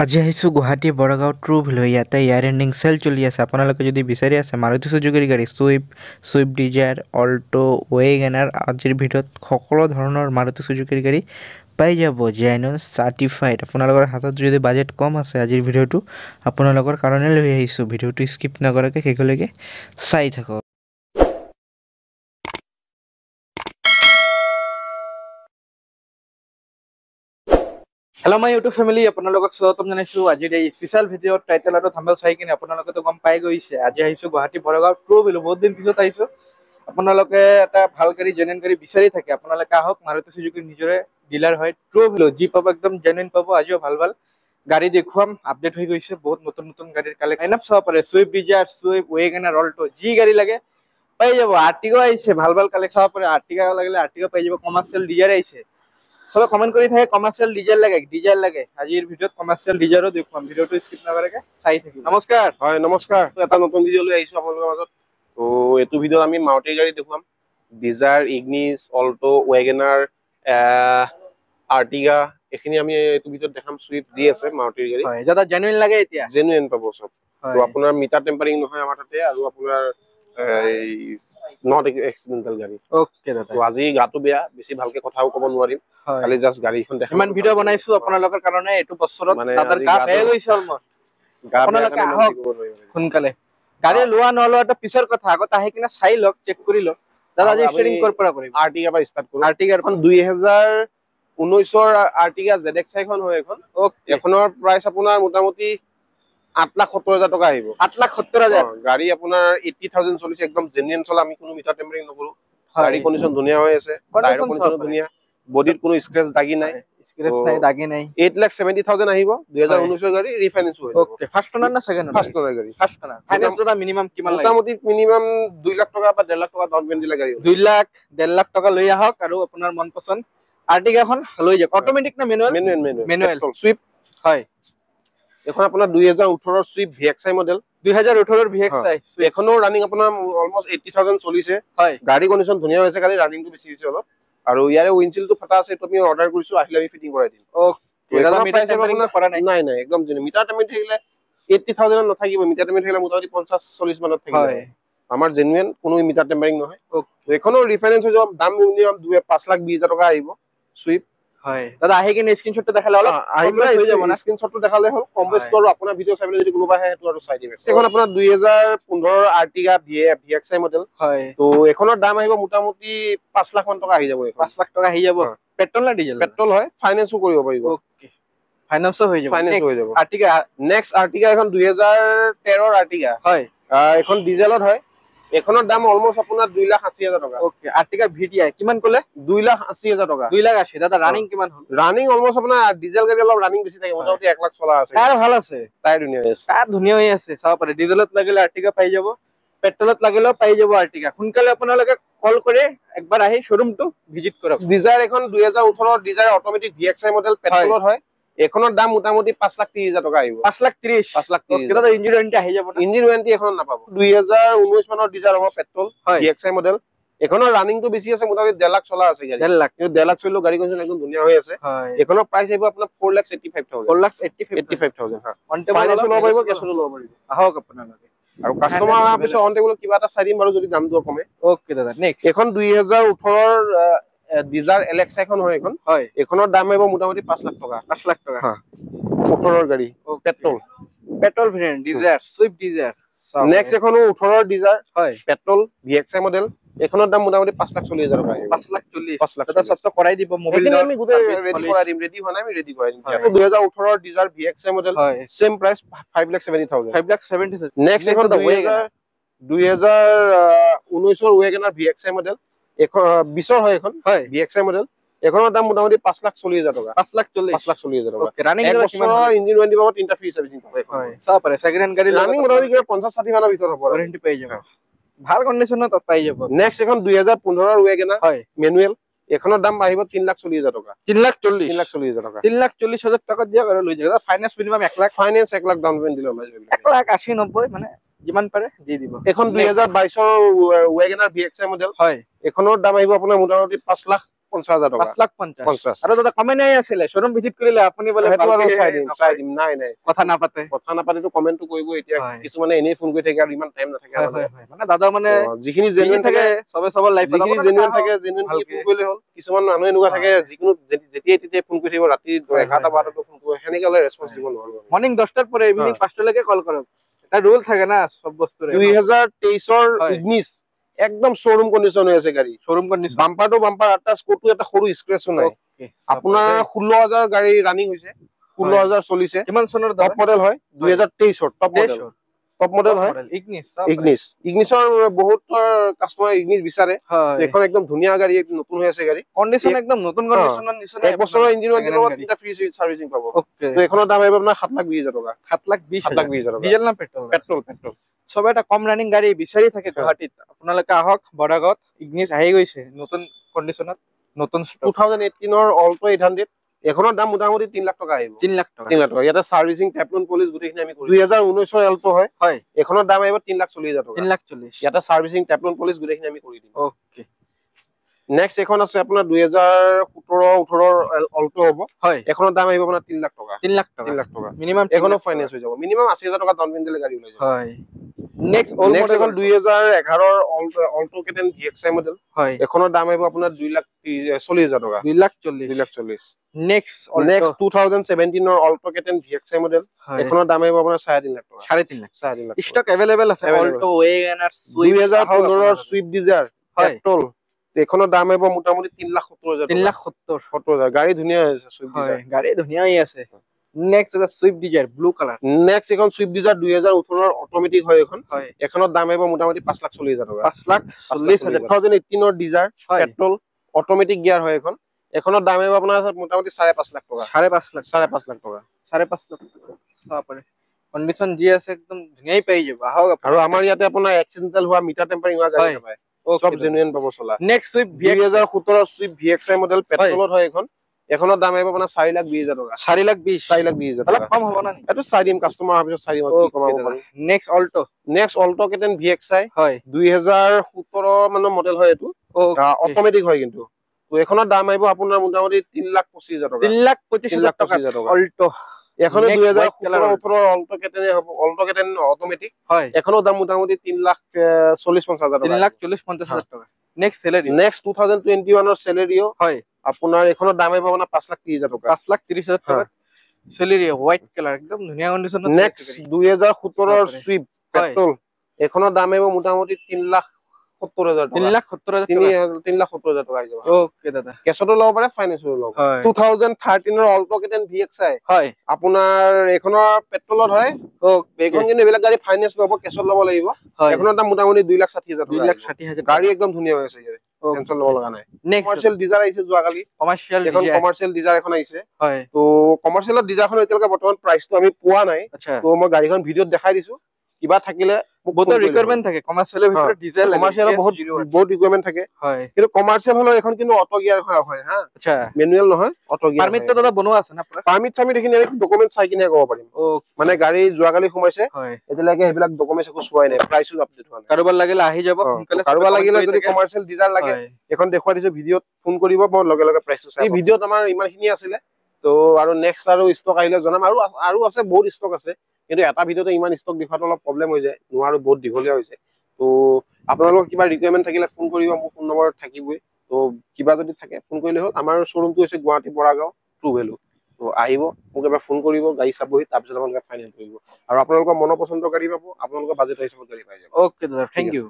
আজি আহিছোঁ গুৱাহাটী বৰগাঁও ট্ৰু ভিলো ইয়াতে ইয়াৰ এণ্ডিং চেল চলি আছে আপোনালোকে যদি বিচাৰি আছে মাৰুতি সুজুকিৰ গাড়ী ছুইফ্ট ডিজায়াৰ অল্ট' ৱেগনাৰ আজিৰ ভিডিঅ'ত সকলো ধৰণৰ মাৰুতি সুজুকিৰ গাড়ী পাই যাব জেনুইন চাৰ্টিফাইড আপোনালোকৰ হাতত যদি বাজেট কম আছে আজিৰ ভিডিঅ'টো আপোনালোকৰ কাৰণে লৈ আহিছোঁ ভিডিঅ'টো স্কিপ নকৰাকৈ শেষলৈকে চাই থাকক। হেল্ল' মাই ইউটিউব ফেমিলি আপোনালোকক স্বাগতম জনাইছোঁ আজিৰ এই স্পেচিয়েল ভিডিঅ'ত টাইটেল আৰু থাম্বনেল চাই কিনে আপোনালোকেতো গম পাই গৈছে আজি আহিছোঁ গুৱাহাটী বৰগাঁও ট্ৰু ভিলো বহুত দিন পিছত আহিছোঁ আপোনালোকে এটা ভাল গাড়ী জেনুইন গাড়ী বিচাৰি থাকে আপোনালোকে আহক মাৰুতি সুজুকিৰ নিজৰে ডিলাৰ হয় ট্ৰু ভিলো যি পাব একদম জেনুইন পাব আজিও ভাল গাড়ী দেখুৱাম আপডেট হৈ গৈছে বহুত নতুন গাড়ীৰ কালেকশ্যন চাব পাৰে Swift Dzire Swift WagonR Alto' যি গাড়ী লাগে পাই যাব আৰ্টিগা আহিছে ভাল কালেকশ্যন চাব পাৰে আৰ্টিগা লাগিলে আৰ্টিগা পাই যাব কমাৰ্চিয়েল ডিজায়াৰ আহিছে সবে কমেন্ট কৰি থাকে কমাৰ্চিয়েল ডিজায়াৰ লাগে আজিৰ ভিডিঅ'ত কমাৰ্চিয়েল ডিজায়াৰো দেখুৱাম ভিডিঅ'টো স্কিপ নকৰাকৈ চাই থাকিব। নমস্কাৰ হয় নমস্কাৰ এটা নতুন ভিডিঅ' লৈ আহিছো আপোনালোকৰ মাজত তো এইটো ভিডিঅ'ত আমি মাৰুতি গাড়ী দেখুৱাম ডিজায়াৰ ইগনিছ অল্ট' ৱেগনাৰ আৰ্টিগা এখিনি আমি এইটো ভিডিঅ'ত দেখাম সুইফ্ট দি আছে মাৰুতিৰ গাড়ী হয় দাদা জেনুইন লাগে এতিয়া জেনুইন পাব সব তো আপোনাৰ মিটাৰ টেম্পাৰিং নহয় আমাৰ তাতে আৰু আপোনাৰ নট এক্সিডেন্টাল গাড়ী ওকে দাদা তো আজি গাটো বেয়া বেছি ভালকে কথাও ক'ব নোৱাৰিম খালি জাস্ট গাড়ীখন দেখা ইমান ভিডিঅ' বনাইছো আপোনালোকৰ কাৰণে এটো বছৰত দাদাৰ গা বেয়া গৈছে অলমোস্ট আপোনালোকে আহক সোনকালে গাড়ী লোৱা নলোৱাটো পিছৰ কথা আগত আহি কিনে চাই লওক চেক কৰি লওক দাদা আজি ষ্টাৰ্টিং কৰ পৰা কৰিম আৰ্টিগা পৰা ষ্টাৰ্ট কৰো আৰ্টিগাৰ খন 2019ৰ আৰ্টিগা ZX খন হয় এখন এখনৰ প্ৰাইস আপোনাৰ মোটামুটি 8,70,000 টকা আহিব 8,70,000 গাড়ী আপোনাৰ 80,000 চলিছে একদম জেনুইন চলা আমি কোনো মিটাৰ টেম্পাৰিং নকৰো গাড়ী কন্ডিশন ধুনীয়া হৈ আছে টায়াৰ কন্ডিশন ধুনীয়া বডিত কোনো স্ক্ৰেচ দাগি নাই 8,70,000 আহিব 2019ৰ গাড়ী ৰিফাইনেন্স হৈ ওকে ফাৰ্স্ট ওনাৰ না সেকেন্ড ফাৰ্স্ট ওনাৰ গাড়ী ফাৰ্স্ট ওনাৰ ফাইনান্স দাদা মিনিমাম কিমান লাগে মোটামুটি মিনিমাম 2 লাখ টকা বা 1.5 লাখ টকা ডাউন পেমেন্ট দিলে গাড়ী 2 লাখ 1.5 লাখ টকা লৈ আহক আৰু আপোনাৰ মন পছন্দ আৰ্টিগাখন লৈ যাওক অটোমেটিক না ম্যানুয়াল সুইফ্ট হয় এখন আপোনাৰ 2018ৰ সুইফ্ট VXI মডেল 2018ৰ VXI এখনো ৰানিং আপোনাৰ অলমোস্ট 80,000 চলিছে হয় গাড়ী কন্ডিশন ধুনীয়া হৈছে খালি ৰানিংটো বেছি হৈছে অলপ আৰু ইয়াৰে উইন্ডশিল্ডটো ফাটা আছে তো আমি অৰ্ডাৰ কৰিছো আহিলে আমি ফিটিং কৰাই দিম ওকে দাদা মিটাৰ টেম্পাৰিং কৰা নাই নাই একদম জেনুইন মিটাৰ টেম্পাৰিং থাকিলে 80,000 নাথাকিব মিটাৰ টেম্পাৰিং থাকিলে মোটামুটি 50-40 মানত থাকিব হয় আমাৰ জেনুইন কোনো মিটাৰ টেম্পাৰিং নহয় ওকে এখনো ৰিফাইনেন্স হৈ যাব দাম মিনিমাম 5,20,000 টকা আহিব সুইফ্ট হয় দাদা আহি কিনে স্ক্ৰিনশ্বটটো দেখালে অলপ আহিলে হৈ যাব না স্ক্ৰিনশ্বটটো দেখালে হ'ল কম বেছ কৰো আপোনাৰ ভিডিঅ' চাইলে যদি কোনোবা আহে হেতু আৰু চাই দিম এখন আপোনাৰ 2015ৰ আৰ্টিগা VXI মডেল হয় তো এখনৰ দাম আহিব মোটামুটি 5 লাখ মান টকা আহি যাব 5 লাখ টকা আহি যাব পেট্ৰল না ডিজেল পেট্ৰল হয় ফাইনান্সও কৰিব পাৰিব ওকে ফাইনান্সও হৈ যাব আৰ্টিগা নেক্সট আৰ্টিগা এখন 2013ৰ আৰ্টিগা হয় এখন ডিজেলত হয় এখনৰ দাম অলমোস্ট আপোনাৰ 2,80,000 টকা ওকে আৰ্টিগা VDI কিমান ক'লে 2,80,000 টকা 2,80,000 দাদা ৰানিং কিমান হ'ল ৰানিং অলমোস্ট আপোনাৰ ডিজেল গাড়ী অলপ ৰানিং বেছি থাকে মোটামুটি 1 লাখ চলা আছে টায়াৰ ভাল আছে টায়াৰ ধুনীয়া আছে টায়াৰ ধুনীয়া হৈ আছে চাব পাৰে ডিজেলত লাগিলে আৰ্টিগা পাই যাব পেট্ৰলত লাগিলেও পাই যাব আৰ্টিগা সোনকালে আপোনালোকে কল কৰি একবাৰ আহি শ্বৰুমটো ভিজিট কৰক ডিজায়াৰ এখন 2018ৰ ডিজায়াৰ অটোমেটিক VXI মডেল পেট্ৰলত হয় এখনৰ দাম মোটামুটি 5,30,000 টকা আহিব 5,30,000 দাদা ইঞ্জিন ওয়াৰেন্টি আহি যাব ইঞ্জিন ওয়াৰেন্টি এখন নাপাব 2019 মানৰ ডিজায়াৰ হ'ব পেট্ৰল VXI মডেল এখনৰ ৰানিংটো বেছি আছে মোটামুটি 1.5 লাখ চলা আছে গাড়ী 1.5 লাখ কিন্তু 1.5 লাখ চলিলেও গাড়ী কন্ডিশন একদম ধুনীয়া হৈ আছে এখনৰ প্ৰাইস আহিব আপোনাৰ 4,85,000 4,85,000 হা ফাইনান্স ল'ব পাৰিব কেছটো ল'ব পাৰিব আহক আপোনালোকে আৰু কাস্টমাৰ পিছত অন টেবুলত কিবা এটা চাই দিম বাৰু যদি দামটো কমে ওকে দাদা নেক্সট এখন 2018ৰ ডিজায়াৰ LXI খন হয় এখন হয় এখনৰ দাম আহিব মোটামুটি 5 লাখ টকা 5 লাখ টকা হা 18ৰ গাড়ী petrol variant Dzire Swift Dzire next এখনো 18ৰ ডিজায়াৰ হয় পেট্ৰল VXI মডেল এখনৰ দাম মোটামুটি 5,40,000 টকা আহিব 5,40,000 দাদা সবটো কৰাই দিব মোবাইল আমি গোটেই ৰেডি কৰাই দিম ৰেডি হোৱা নাই আমি ৰেডি কৰাই দিম 2018ৰ Dzire VXI model same price 5,70,000 5,70,000 next এখন 2019ৰ ৱেগনাৰ VXI মডেল এখন 20ৰ হয় এখন VXI মডেল এখনৰ দাম মোটামুটি 5,40,000 টকা 5,40,000 টকা ওকে ৰানিং কিমান ইঞ্জিন ওয়াৰেন্টি পাব 3টা ফ্ৰী সাৰ্ভিসিং পাব হয় চাব পাৰে সেকেন্ড হ্যান্ড গাড়ী ৰানিং মোটামুটি 50-60 মানৰ ভিতৰত হ'ব ওয়াৰেন্টি পাই যাব ভাল কন্ডিশনত পাই যাব নেক্সট এখন 2015ৰ ৱেগনাৰ হয় ম্যানুৱেল এখনৰ দাম আহিব 3,40,000 টকা 3,40,000 টকা 3,40,000 টকা দিয়া আৰু লৈ যাবা finance minimum 1 lakh finance 1 lakh down payment দিলে ওলাই যাব 1,80,90 মানে যিমান পাৰে দি দিব এখন 2022ৰ ৱেগনাৰ VXI মডেল হয় এখনৰ দাম আহিব আপোনাৰ মোটামুটি 5,75,000 5,50,000 টকা 5,50,000 আৰু দাদা কমেন্ট আহি আছিল শোৰুম ভিজিট কৰিলে আপুনি বলে হেতু আৰু চাই দিম নাই কথা নাপাতে তো কমেন্টটো কৰিব এতিয়া কিছুমানে এনেই ফোন কৰি থাকে আৰু ইমান টাইম নাথাকে মানে দাদা মানে যিখিনি জেনুইন থাকে সবে লাইফ যিখিনি জেনুইন থাকে জেনুইন কি ফোন কৰিলে হ'ল কিছুমান মানুহ এনেকুৱা থাকে যিকোনো যেতিয়াই তেতিয়াই ফোন কৰি থাকিব ৰাতি 11টা 12টা ফোন কৰিব সেনেকে হলে ৰেসপন্সিবল নহ'ব মৰ্নিং 10টাৰ পৰা ইভিনিং 5টা লৈকে কল কৰক এটা ৰুল থাকে না সব বস্তুৰে 2023 ৰ ইগনিছ একদম শোৰুম কন্ডিশন হৈ আছে গাড়ী showroom condition bumper two bumper আটা স্কোটো এটা সৰু স্ক্ৰেচও নাই আপোনাৰ 16000 গাড়ী ৰানিং হৈছে 16000 চলিছে কিমান চনৰ টপ মডেল হয় 2023 ৰ টপ মডেল হয় ইগনিছৰ বহুত কাস্টমাৰ ইগনিছ বিচাৰে এখন একদম ধুনীয়া গাড়ী নতুন হৈ আছে গাড়ী কন্ডিশন একদম নতুন কন্ডিশনৰ নিচিনা এক বছৰৰ ইঞ্জিনৰ লগত এটা ফ্ৰী সাৰ্ভিসিং পাব তো এখনৰ দাম আহিব আপোনাৰ 7,20,000 টকা 7,20,000 টকা ডিজেল না পেট্ৰল সব এটা কম ৰানিং গাড়ী বিচাৰি থাকে গুৱাহাটীত আপোনালোকে আহক বৰাগত ইগনিছ আহি গৈছে নতুন কন্ডিশনত নতুন 2018 ৰ অল্টো 800 এখনৰ দাম মোটামুটি 3 লাখ টকা আহিব 3 লাখ টকা ইয়াতে সাৰ্ভিসিং টেপলন পলিশ গুটেখিনি আমি কৰি 2019 ৰ অল্টো হয় এখনৰ দাম আহিব 3,40,000 টকা 3,40,000 ইয়াতে সাৰ্ভিসিং টেপলন পলিশ গুটেখিনি আমি কৰি দিম ওকে নেক্সট এখন আছে আপোনাৰ 2017-18 অল্টো হ'ব এখনৰ দাম আহিব আপোনাৰ 3 লাখ টকা 3 লাখ টকা মিনিমাম এখনো ফাইনান্স হৈ যাব মিনিমাম 80,000 টকা ডাউন পেমেন্ট দিলে গাড়ী ওলাই যাব নেক্সট অল মডেল এখন 2011 ৰ অল্টো কেটেন ভিএক্সআই মডেল এখনৰ দাম আহিব আপোনাৰ 2,40,000 টকা 2,40,000 নেক্সট 2017 ৰ অল্টো কেটেন ভিএক্সআই মডেল এখনৰ দাম আহিব আপোনাৰ 3.5 লাখ টকা 3.5 লাখ ষ্টক अवेलेबल আছে অল্টো ওয়েগনাৰ সুইফট 2015 ৰ সুইফট ডিজায়াৰ পেট্ৰল এখনৰ দাম আহিব মোটামুটি 3,70,000 3,70,000 গাড়ী ধুনীয়া হৈছে সুইফট ডিজায়াৰ গাড়ী ধুনীয়া হৈ আছে নেক্সট এটা Swift Dzire blue colour next এখন সুইফট ডিজায়াৰ 2018 ৰ অটোমেটিক হয় এখনৰ দাম আহিব মোটামুটি 5,40,000 টকা 5,40,000 2018 ৰ ডিজায়াৰ পেট্ৰল অটোমেটিক গিয়াৰ হয় এখনৰ দাম আহিব আপোনাৰ মোটামুটি 5.5 লাখ টকা 5.5 লাখ টকা চাপৰে কন্ডিশন জি আছে একদম ধুনীয়াই পাই যাব আহক আৰু আমাৰ ইয়াতে আপোনাৰ এক্সিডেন্টাল হোৱা মিটাৰ টেম্পাৰিং হোৱা গাড়ী পায় সব জেনুইন পাব চলা next Swift 2017 Swift VXI model পেট্ৰলত হয় এখনৰ দাম আহিব আপোনাৰ 4,20,000 টকা 4,20,000 টকা কম হ'ব না এটো চাই দিম কাস্টমাৰ ভাবিছো চাই দিম কি কমাব পাৰো নেক্সট অল্টো কেটেন ভিএক্সআই 2017 মানৰ মডেল হয় এটো অটোমেটিক হয় কিন্তু তো এখনৰ দাম আহিব আপোনাৰ মোটামুটি 3,25,000 টকা 3,25,000 টকা অল্টো এখনো 2017-18 অল্টো কেটেনে হ'ব অল্টো কেটেন অটোমেটিক এখনো দাম মোটামুটি 3,40,50,000 টকা 3,40,50,000 টকা নেক্সট সেলেৰি নেক্সট 2021 ৰ সেলেৰিও আপোনাৰ এখনৰ দাম আহিব আপোনাৰ 5,30,000 টকা 5,30,000 টকা সেলেৰি হোৱাইট কালাৰ একদম ধুনীয়া কন্ডিশনত নেক্সট 2017 ৰ সুইফট পেট্ৰল এখনৰ দাম আহিব মোটামুটি 3,70,000 টকা ওকে দাদা কেছটো ল'ব পাৰে ফাইনেন্সও ল'ব 2013 ৰ অল্টো কেটেন ভিএক্সআই আপোনাৰ এখনৰ পেট্ৰলত হয় এখন কিন্তু এইবিলাক গাড়ী ফাইনেন্স ল'ব কেছত ল'ব লাগিব এখনৰ দাম মোটামুটি 2,60,000 টকা 2,60,000 গাড়ী একদম ধুনীয়া হৈ আছে টেনচন ল'ব লগা নাই কমাৰ্চিয়েল ডিজাৰ আহিছে যোৱাকালি কমাৰ্চিয়েল ডিজাৰ এখন আহিছে তো কমাৰ্চিয়েলৰ ডিজাৰখন এতিয়ালৈকে বৰ্তমান প্ৰাইচটো আমি পোৱা নাই তো মই গাড়ীখন ভিডিঅ'ত দেখাই দিছো কিবা থাকিলে বহুত ৰিকুৱাৰমেন্ট থাকে কমাৰ্চিয়েলৰ ভিতৰত ডিজেল কমাৰ্চিয়েলৰ বহুত ৰিকুৱাৰমেন্ট থাকে কিন্তু কমাৰ্চিয়েল হলো এখন কিন্তু অটো গিয়াৰ হয় হা আচ্ছা ম্যানুৱেল নহয় অটো গিয়াৰ পাৰমিট তো দাদা বনোৱা আছে না পাৰমিট দেখিনি আমি ডকুমেন্ট চাই কিনে ক'ব পাৰিম মানে গাড়ী যোৱাকালি সোমাইছে এতিয়ালৈকে সেইবিলাক ডকুমেন্ট একো চোৱাই নাই প্ৰাইচো আপডেট হোৱা নাই কাৰোবাৰ লাগিলে আহি যাব সোনকালে কাৰোবাৰ লাগিলে যদি কমাৰ্চিয়েল ডিজাৰ লাগে এখন দেখুৱাই দিছো ভিডিঅ'ত ফোন কৰিব মই লগে লগে প্ৰাইচটো চাই এই ভিডিঅ'ত আমাৰ ইমানখিনি আছিলে তো আৰু নেক্সট আৰু ষ্টক আহিলে জনাম আৰু আছে বহুত ষ্টক আছে কিন্তু এটা ভিডিঅ'তে ইমান ষ্টক দেখাটো অলপ প্ৰবলেম হৈ যায় নোৱাৰো বহুত দীঘলীয়া হৈছে তো আপোনালোকৰ কিবা ৰিকুৱাৰমেন্ট থাকিলে ফোন কৰিব মোৰ ফোন নম্বৰ থাকিবই তো কিবা যদি থাকে ফোন কৰিলে হ'ল আমাৰ শ্বৰুমটো হৈছে গুৱাহাটী বৰাগাঁও ট্ৰু ভেলু তো আহিব মোক এবাৰ ফোন কৰিব গাড়ী চাবহি তাৰপিছত আপোনালোকে ফাইনেল কৰিব আৰু আপোনালোকৰ মনৰ পচন্দৰ গাড়ী পাব আপোনালোকৰ বাজেট হিচাপত গাড়ী পাই যাব ওকে দাদা থ্যাংক ইউ